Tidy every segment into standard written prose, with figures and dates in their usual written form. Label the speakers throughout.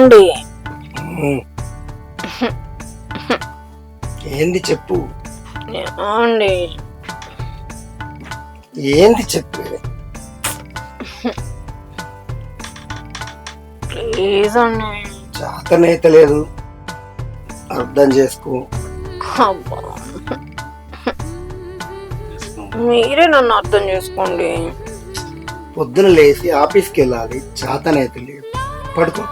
Speaker 1: ఏమండి?
Speaker 2: ఏంది చెప్పు.
Speaker 1: ఏమండి?
Speaker 2: ఏంది చెప్పు.
Speaker 1: ప్లీజ్ అండి.
Speaker 2: చేతనైతే లేదు, అర్థం చేసుకో.
Speaker 1: అబ్బా, మీరే నన్ను అర్థం చేసుకోండి.
Speaker 2: పొద్దున లేచి ఆఫీస్కి వెళ్ళాలి, చేతనైతే లేదు, పడుకో.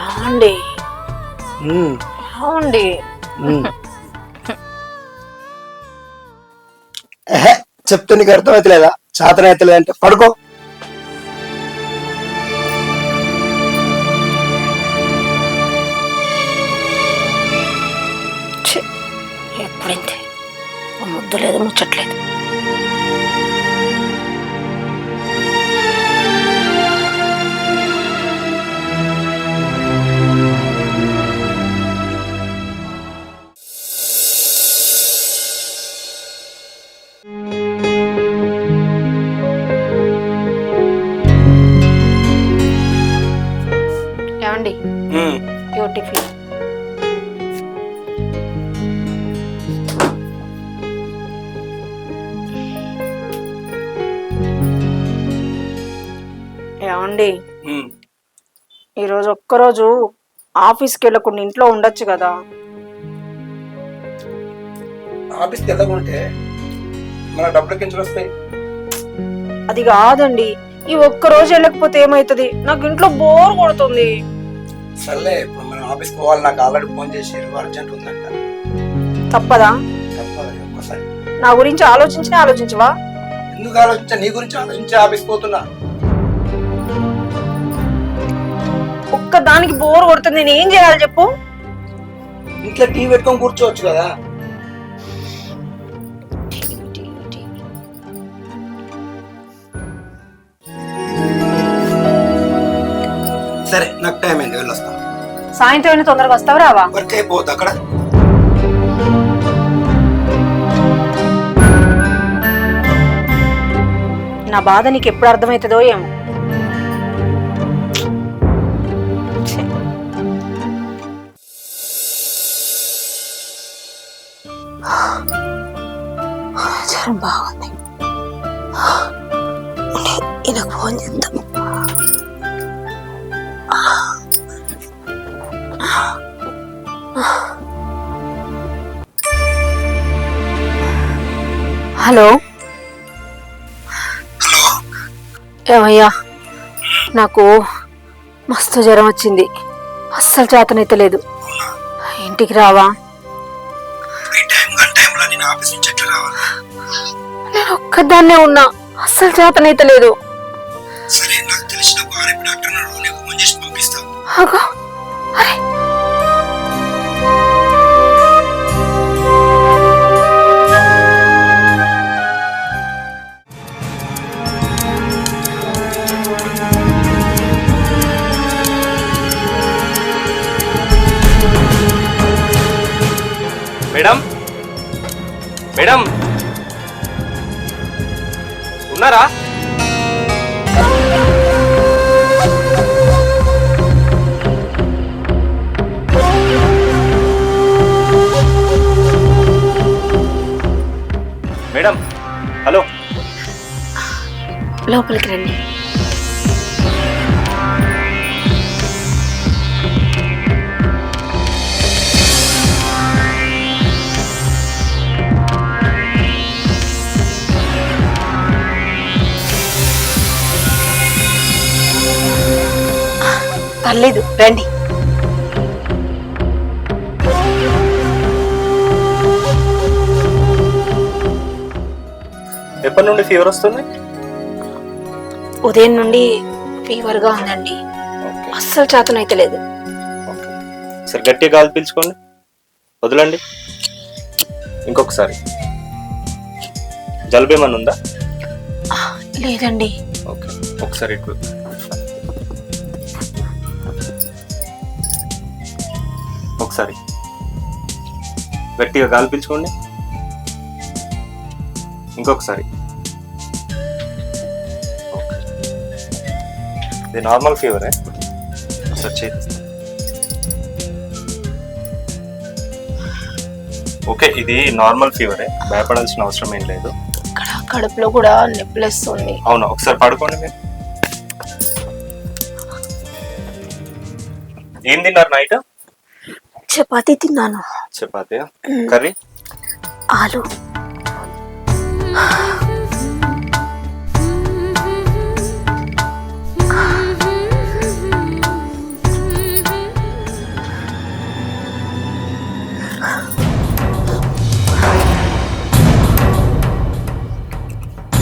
Speaker 1: ఏమండి? ఏమండి?
Speaker 2: చెప్తే నీకు అర్థమైతే లేదా? చేతనైతే లేదంటే పడుకో.
Speaker 1: ఎప్పుడైతే ముద్దు లేదు, ముచ్చట్లేదు. ఏమండి? టిఫిన్. ఏమండి, ఈరోజు ఒక్కరోజు ఆఫీస్కి వెళ్ళకుండా ఇంట్లో ఉండొచ్చు కదా?
Speaker 2: ఆఫీస్కి వెళ్ళకుంటే మన డబ్బులు కించలు వస్తాయి.
Speaker 1: అది కాదండి, ఈ ఒక్కరోజు వెళ్ళకపోతే ఏమైతుంది? నాకు ఇంట్లో బోర్ కొడుతుంది.
Speaker 2: సర్లే, ఇప్పుడు మనం ఆఫీస్కి పోవాలి. నాకు ఆల్రెడీ ఫోన్ చేసి అర్జెంట్ ఉందంట.
Speaker 1: తప్పదా?
Speaker 2: తప్పదు. ఒక్కసారి
Speaker 1: నా గురించి ఆలోచించవా?
Speaker 2: ఎందుకు ఆలోచించా? నీ గురించి ఆలోచించి ఆఫీస్కి పోతున్నా.
Speaker 1: ఒక్క దానికి బోర్ కొడుతుంది, నేను ఏం చేయాలి చెప్పు?
Speaker 2: ఇంట్లో టీవీ పెట్టుకొని కూర్చోవచ్చు కదా. సరే, నాకు టైం అయింది, వెళ్ళొస్తాను.
Speaker 1: సాయంత్రం అయినా తొందరగా వస్తావు రావా?
Speaker 2: వర్క్ అయిపోద్ది అక్కడ.
Speaker 1: నా బాధ నీకు ఎప్పుడు అర్థమవుతుందో ఏమో. జ్వరం బాగుంది. ఈయనకు ఫోన్ చేద్దాం. హలో. ఏమయ్యా, నాకు మస్తు జ్వరం వచ్చింది, అస్సలు చేతనైతే లేదు. ఇంటికి రావా? నేను ఒక్కదాన్నే ఉన్నా, అస్సలు చేతనైతే లేదు. అరే,
Speaker 3: మేడం, మేడం ఉన్నారా? Madam, hello.
Speaker 1: లోపలికి రండి. పర్లేదు, రండి.
Speaker 3: ఎప్పటి నుండి ఫీవర్ వస్తుంది?
Speaker 1: ఉదయం నుండి ఫీవర్ గా ఉందండి, అస్సలు చేతనైతే లేదు.
Speaker 3: సరే, గట్టిగా గాలి పీల్చుకోండి, వదలండి. ఇంకొకసారి. జలుబు ఏమన్నా ఉందా?
Speaker 1: లేదండి.
Speaker 3: ఓకే, ఒకసారి ఇటు. ఒకసారి గట్టిగా గాలి పీల్చుకోండి. ఇంకొకసారి. ఇది నార్మల్ ఫీవరే, ఒకసారి చేయి. ఓకే, ఇది నార్మల్ ఫీవరే, భయపడాల్సిన అవసరం ఏం లేదు.
Speaker 1: ఇక్కడ కడుపులో కూడా నొప్పిలేస్తుంది.
Speaker 3: అవునా, ఒకసారి పడుకోండి మీరు. ఏం తిన్నారు నైట్?
Speaker 1: చపాతీ తిన్నాను.
Speaker 3: చపాతీ, కర్రీ?
Speaker 1: ఆలు.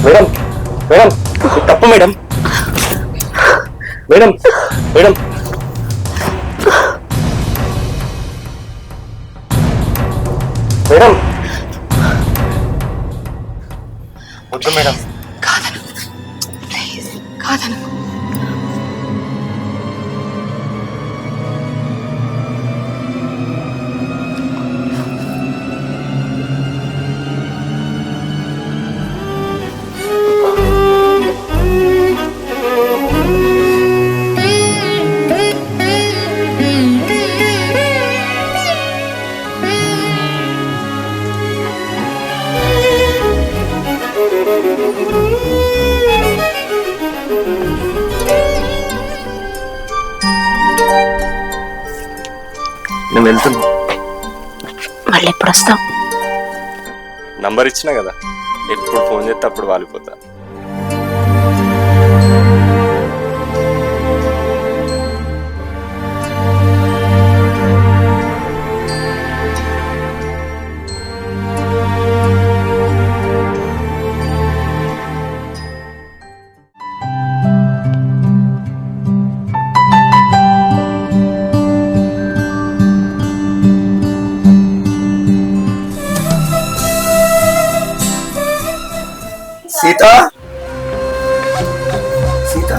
Speaker 3: మేడం మేడం, ఇది తప్పు మేడం. మేడం మేడం మేడం, వద్దు మేడం.
Speaker 1: కాదను ప్లీజ్, కాదను.
Speaker 3: నేను వెళ్తున్నా.
Speaker 1: మళ్ళీ ఎప్పుడు వస్తాం?
Speaker 3: నంబర్ ఇచ్చినా కదా, ఎప్పుడు ఫోన్ చేస్తే అప్పుడు వాలిపోతా.
Speaker 2: సీత, సీత,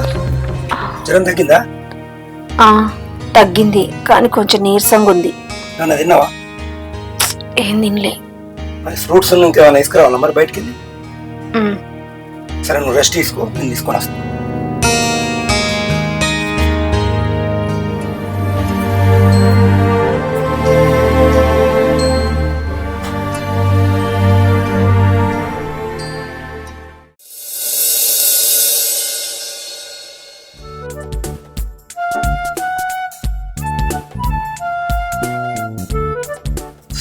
Speaker 2: జ్వరం తగ్గిందా?
Speaker 1: తగ్గింది, కానీ కొంచెం నీరసంగా ఉంది.
Speaker 2: నన్ను తిన్నావా?
Speaker 1: ఏం తినలే.
Speaker 2: మరి ఫ్రూట్స్ ఇంకేమైనా తీసుకురావాలా మరి బయటికి వెళ్ళి? సరే, నువ్వు రెస్ట్ తీసుకో, నేను తీసుకొని వస్తాను.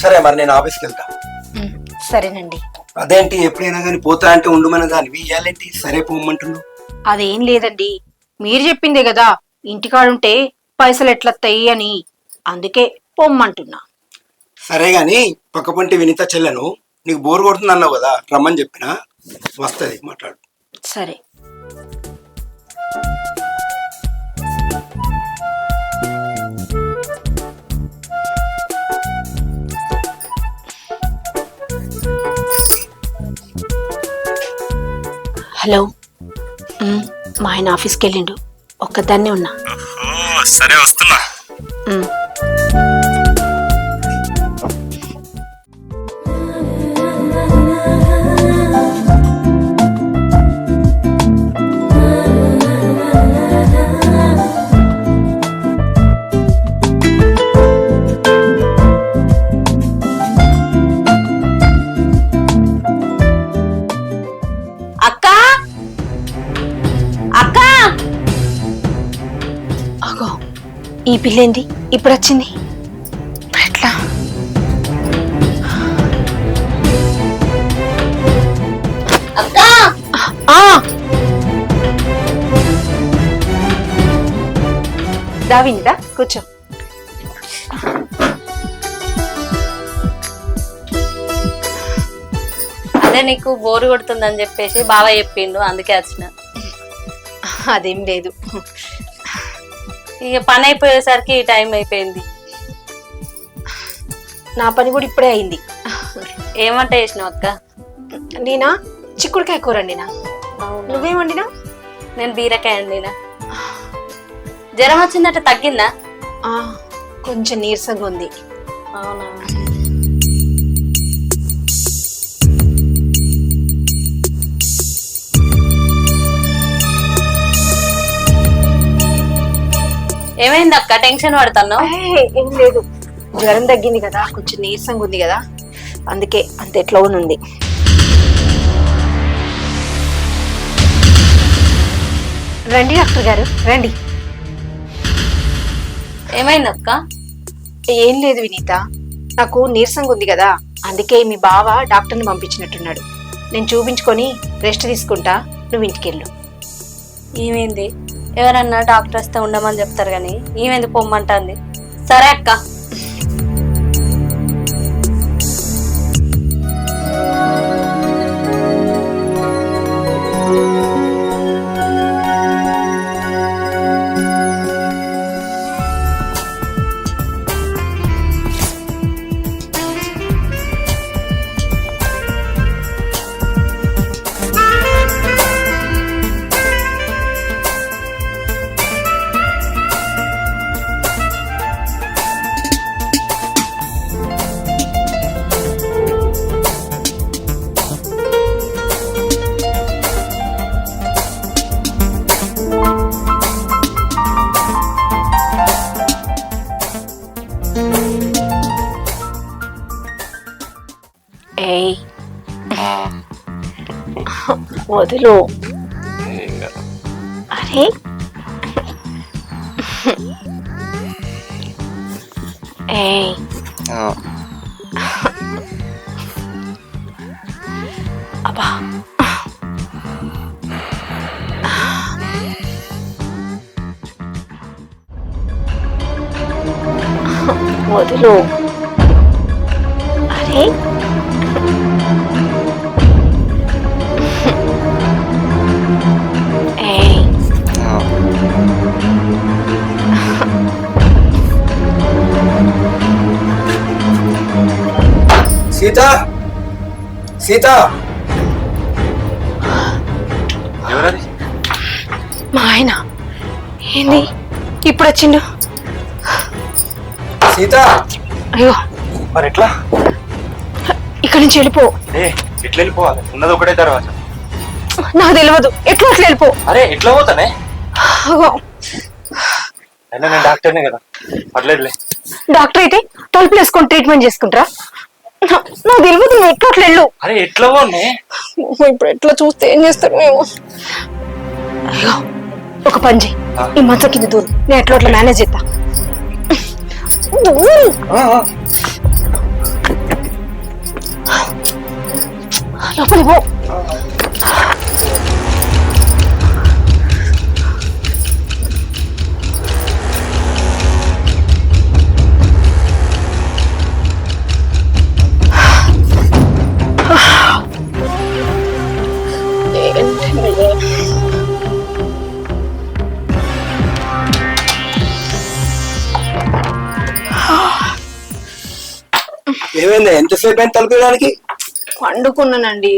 Speaker 2: సరే, మరి నేను ఆఫీస్కి వెళ్తా.
Speaker 1: సరేనండి.
Speaker 2: అదేంటి ఎప్పుడైనా కానీ పోతా అంటే ఉండమని దానివి ఇయ్యాలేంటి సరే పోమ్మంటున్నావు?
Speaker 1: అదేం లేదండి, మీరు చెప్పిందే కదా ఇంటికాడుంటే పైసలు ఎట్లొస్తాయి అని, అందుకే పొమ్మంటున్నా.
Speaker 2: సరే గాని పక్కపంటి వినిత చెల్లెను నీకు బోర్ కొడుతుంది అన్నావు కదా, రమ్మని చెప్పినా వస్తుంది, మాట్లాడు.
Speaker 1: సరే. హలో, మా ఆయన ఆఫీస్కి వెళ్ళిండు, ఒక్కదాన్నే ఉన్నా.
Speaker 3: సరే, వస్తున్నా.
Speaker 1: ఈ పిల్లేంది ఇప్పుడు వచ్చింది? ఎట్లా? దావిందా, కూర్చో.
Speaker 4: అదే నీకు బోరు కొడుతుందని చెప్పేసి బావ చెప్పిండు, అందుకే వచ్చిన.
Speaker 1: అదేం లేదు,
Speaker 4: ఇక పని అయిపోయేసరికి టైం అయిపోయింది.
Speaker 1: నా పని కూడా ఇప్పుడే అయింది.
Speaker 4: ఏమంట చేసినావు అక్క?
Speaker 1: నేనా చిక్కుడుకాయ కూర వండినా. నువ్వేం వండినావు?
Speaker 4: నేను బీరకాయ వండినా. జ్వరం వచ్చిందట, తగ్గిందా?
Speaker 1: కొంచెం నీరసంగా ఉంది.
Speaker 4: అవునా? ఏమైంది అక్క టెన్షన్ పడుతున్నావు?
Speaker 1: ఏం లేదు, జ్వరం తగ్గింది కదా, కొంచెం నీరసంగా ఉంది కదా, అందుకే అంత ఎట్లా ఉంది. రండి డాక్టర్ గారు రండి.
Speaker 4: ఏమైంది అక్క?
Speaker 1: ఏం లేదు వినీత, నాకు నీరసంగా ఉంది కదా, అందుకే మీ బావ డాక్టర్ని పంపించినట్టున్నాడు. నేను చూపించుకొని రెస్ట్ తీసుకుంటా, నువ్వు ఇంటికెళ్ళు.
Speaker 4: ఏమైంది? ఎవరన్నా డాక్టర్ వస్తే ఉండమని చెప్తారు కానీ ఏమైంది పొమ్మంటుంది. సరే అక్క.
Speaker 1: ఏయ్ వదులు.
Speaker 3: ఏం కాదు.
Speaker 1: అరే ఏయ్
Speaker 3: ఆ,
Speaker 1: అబ్బా వదులు. అరే ఏయ్
Speaker 3: ఆ.
Speaker 2: సీత, సీత,
Speaker 3: ఎవరది?
Speaker 1: మా ఆయన ఏంది ఇప్పుడు వచ్చిండు?
Speaker 2: సీత,
Speaker 1: అయ్యో
Speaker 3: మరి ఎట్లా?
Speaker 1: ఇక్కడి నుంచి వెళ్ళిపో.
Speaker 3: ఏ ఎట్లా వెళ్ళిపోవాలి? ఉన్నది ఒకటే తర్వాత.
Speaker 1: నాకు తెలియదు, ఎట్లా అట్లా వెళ్ళిపో.
Speaker 3: అరే ఎట్లా పోతానే?
Speaker 1: అగో,
Speaker 3: అయినా నేను డాక్టర్నే కదా, పర్లేదులే.
Speaker 1: డాక్టర్ అయితే తలుపులు వేసుకొని ట్రీట్మెంట్ చేసుకుంటారా? నాకు తెలియదు, నువ్వు ఎట్లా అట్లా వెళ్ళు.
Speaker 3: అరే ఎట్లా పోనే?
Speaker 1: ఇప్పుడు ఎట్లా చూస్తే ఏం చేస్తారు మేము? అయ్యో ఒక పని చెయ్యి, ఈ మంచం కింద దూరం, నేను ఎట్లా అట్లా మేనేజ్ చేస్తా. దూరం. లోపలికి పో.
Speaker 2: ఏమైంది? ఎంతసేపు అయింది తలుపుకోవడానికి?
Speaker 1: పండుకున్నానండి.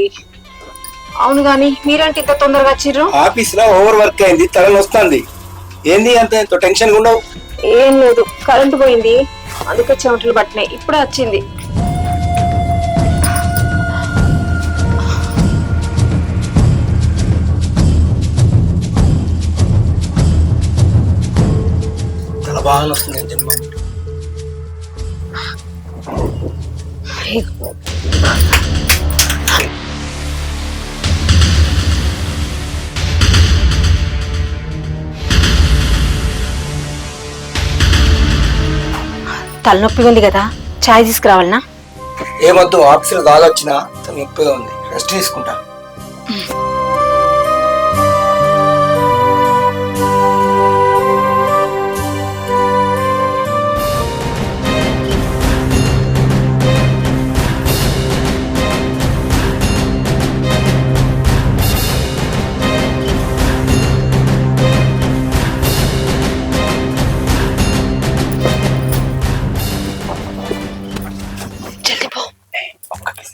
Speaker 1: అవును గాని మీరంటే ఇంత తొందరగా వచ్చిర్రు?
Speaker 2: ఆఫీస్ లో ఓవర్ వర్క్ అయింది, తలని వస్తుంది. ఏంది అంత ఎంతో టెన్షన్ ఉండవు?
Speaker 1: ఏం లేదు, కరెంటు పోయింది, అందుకే చెమటలు పట్టినాయి, ఇప్పుడే వచ్చింది.
Speaker 2: చాలా బాగా వస్తుంది జన్మ.
Speaker 1: తలనొప్పిగా ఉంది కదా, చాయ్ తీసుకురావాలనా?
Speaker 2: ఏమొద్దు, ఆఫీసులో గాలి వచ్చినా నొప్పిగా ఉంది, రెస్ట్ తీసుకుంటా.
Speaker 1: జల్దీ పో.
Speaker 2: ఒక్క కిస్.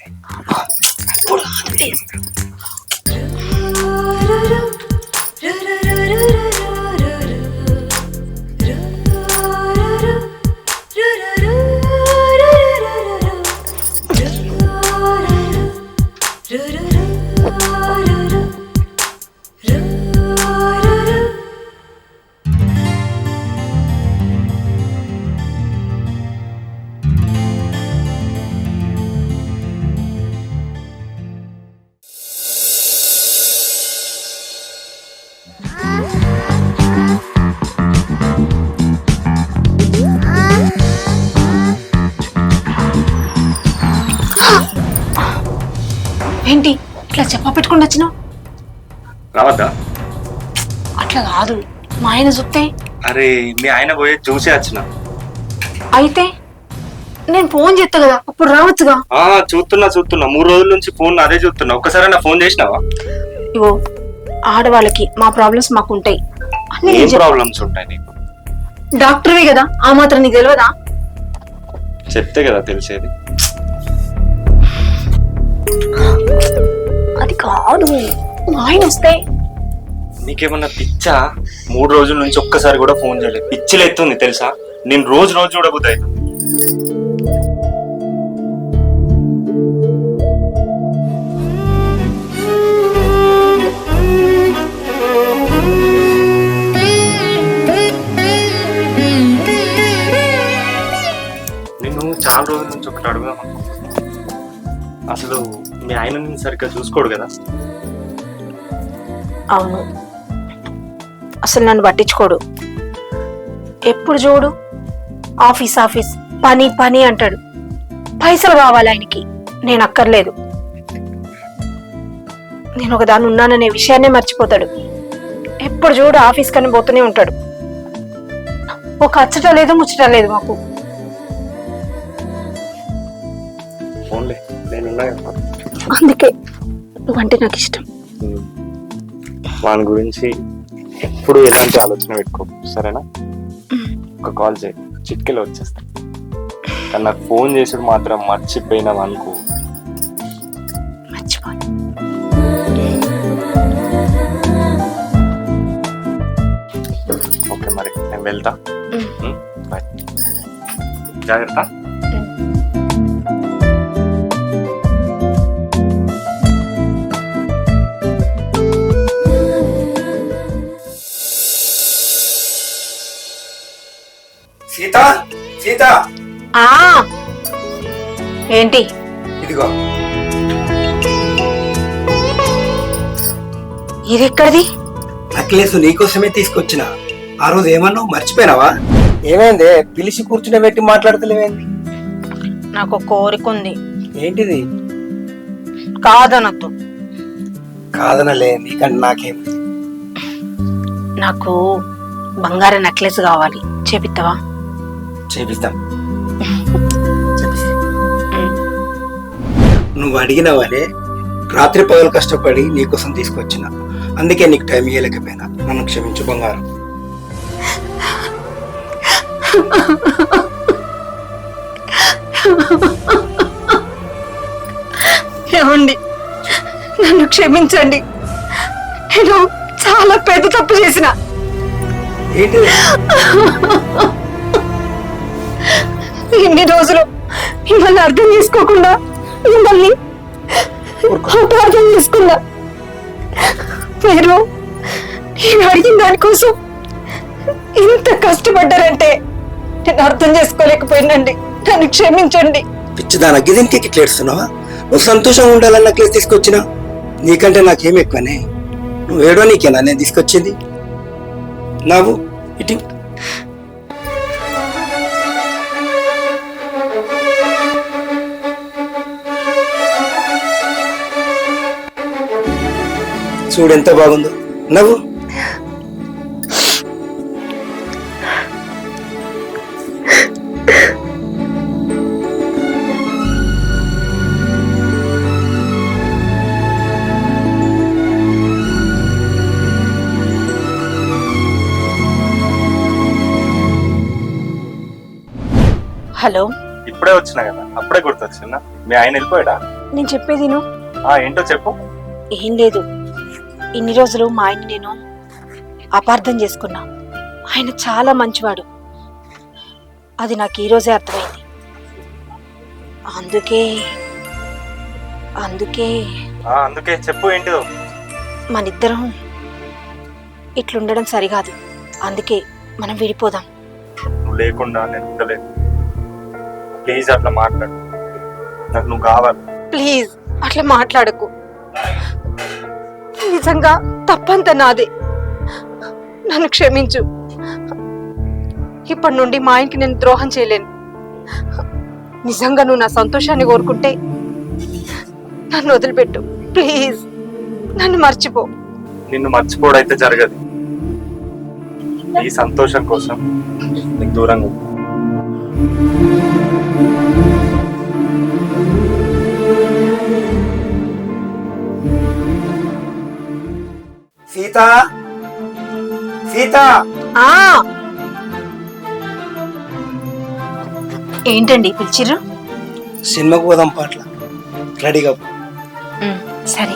Speaker 1: పిలవకుండా వచ్చినావు?
Speaker 3: రావద్దా?
Speaker 1: అట్లా కాదు, మా ఆయన చూస్తే.
Speaker 3: అరే మీ ఆయన పోయి చూసి వచ్చిన.
Speaker 1: అయితే నేను ఫోన్ చేస్తా కదా, అప్పుడు రావచ్చుగా.
Speaker 3: చూస్తున్నా 3 రోజుల నుంచి ఫోన్ అదే చూస్తున్నా. ఒక్కసారి నా ఫోన్ చేసినావా?
Speaker 1: ఇవో ఆడవాళ్ళకి మా ప్రాబ్లమ్స్ మాకు ఉంటాయి.
Speaker 3: ఏం ప్రాబ్లమ్స్ ఉంటాయి నీకు?
Speaker 1: డాక్టర్వే కదా, ఆ మాత్రం నీకు తెలియదా?
Speaker 3: చెప్తే కదా తెలిసేది.
Speaker 1: అది కాదు, మా ఆయన వస్తే.
Speaker 3: నీకేమన్నా పిచ్చా? 3 రోజుల నుంచి ఒక్కసారి కూడా ఫోన్ చేయలేదు. పిచ్చిలు ఎత్తుంది తెలుసా? నేను రోజు చూడబోతాయి. నేను చాలా రోజుల నుంచి ఒకటి అడుగుదాం అనుకుంటున్నా. అసలు మీ ఆయన నేను సరిగ్గా చూసుకోడు కదా?
Speaker 1: అవును, అసలు నన్ను పట్టించుకోడు. ఎప్పుడు చూడు ఆఫీస్ ఆఫీస్, పని పని అంటాడు. పైసలు కావాలి ఆయనకి, నేను అక్కర్లేదు. నేను ఒకదాన్ని ఉన్నాననే విషయాన్నే మర్చిపోతాడు. ఎప్పుడు చూడు ఆఫీస్ కని పోతూనే ఉంటాడు. ఒక అచ్చట లేదు ముచ్చట లేదు మాకు.
Speaker 3: ఫోన్లే నేనున్నా కదా.
Speaker 1: అందుకే నువ్వంటే నాకు ఇష్టం.
Speaker 3: వాని గురించి ఎప్పుడు ఎలాంటి ఆలోచన పెట్టుకో, సరేనా? ఒక కాల్ చేయి, చిట్కెలో వచ్చేస్తా. కానీ నాకు ఫోన్ చేసుడు మాత్రం మర్చిపోయినావు అనుకో.
Speaker 1: మర్చిపోయి
Speaker 3: ఓకే మరి నేను వెళ్తా. బాయ్, జాగ్రత్త.
Speaker 2: సీత, సీత,
Speaker 1: ఆ ఏంటి?
Speaker 2: ఇదిగో.
Speaker 1: ఇది ఎక్కడిది?
Speaker 2: నెక్లెస్ నీకోసమే తీసుకొచ్చిన. ఆ రోజు ఏమన్నావు, మర్చిపోయినావా? ఏమైంది? పిలిచి కూర్చుని పెట్టి మాట్లాడతలేవేంది?
Speaker 1: నాకు ఒక కోరిక ఉంది.
Speaker 2: ఏంటిది?
Speaker 1: కాదనొద్దు.
Speaker 2: కాదనలే, నీకంటే నాకేం.
Speaker 1: నాకు బంగారం నెక్లెస్ కావాలి, చేపిస్తావా?
Speaker 2: చేపిస్తాం. నువ్వు అడిగినవనే రాత్రి పగలు కష్టపడి నీకోసం తీసుకొచ్చిన. అందుకే నీకు టైం ఇవ్వలేకపోయినా. నన్ను క్షమించు బంగారం.
Speaker 1: ఏమండి, నన్ను క్షమించండి. నేను చాలా పెద్ద తప్పు చేసిన.
Speaker 2: ఏంటిది?
Speaker 1: ఇన్ని రోజులు మిమ్మల్ని అర్థం చేసుకోకుండా, మిమ్మల్ని అపార్థం చేసుకున్నా. మీరు నేను అడిగిన దానికోసం ఇంత కష్టపడ్డారంటే నేను అర్థం చేసుకోలేకపోయినండి. నన్ను క్షమించండి.
Speaker 2: పిచ్చిదానా, గిదింటికి ఇట్లా ఏడుస్తున్నావా? నువ్వు సంతోషంగా ఉండాలని నెక్లెస్ తీసుకొచ్చినా. నీకంటే నాకేం ఎక్కువనే. నువ్వు ఏడో నీకేనా నేను తీసుకొచ్చింది? నావు ఇటు. చూడు ఎంత బాగుందో నవ్వు.
Speaker 1: హలో,
Speaker 3: ఇప్పుడే వచ్చినా కదా, అప్పుడే గుర్తొచ్చిందా? మీ ఆయన వెళ్ళిపోయాడా?
Speaker 1: నేను చెప్పేది నువ్వు.
Speaker 3: ఏంటో చెప్పు.
Speaker 1: ఏం లేదు, ఇన్ని రోజులు మా ఆయన నేను అపార్థం చేసుకున్నా. ఆయన చాలా మంచివాడు, అది నాకు ఈరోజే అర్థమైంది. అందుకే
Speaker 3: అందుకే చెప్పు ఏంటిదో.
Speaker 1: మనిద్దరం ఇట్లుండడం సరికాదు. అందుకే మనం విడిపోదాం.
Speaker 3: నువ్వు లేకుండా నేను ఉండలేదు. ప్లీజ్ అట్లా మాట్లాడు, నాకు నువ్వు కావాలి.
Speaker 1: ప్లీజ్ అట్లా మాట్లాడకు. నిజంగా తప్పంత నాదే, నన్ను క్షమించు. ఇప్పటి నుండి మా ఆయనకి నేను ద్రోహం చేయలేను. నిజంగా నువ్వు నా సంతోషాన్ని కోరుకుంటే నన్ను వదిలిపెట్టు ప్లీజ్. నన్ను మర్చిపో.
Speaker 3: నిన్ను మర్చిపోవడైతే జరగదు. ఈ సంతోషం కోసం నీకు దూరంగా ఉండు.
Speaker 2: సీత సీత
Speaker 1: ఆ ఏంటండి పిలిచిర్రు?
Speaker 2: సినిమాకు పోదాం పాటల రెడీగా పో.
Speaker 1: సరే.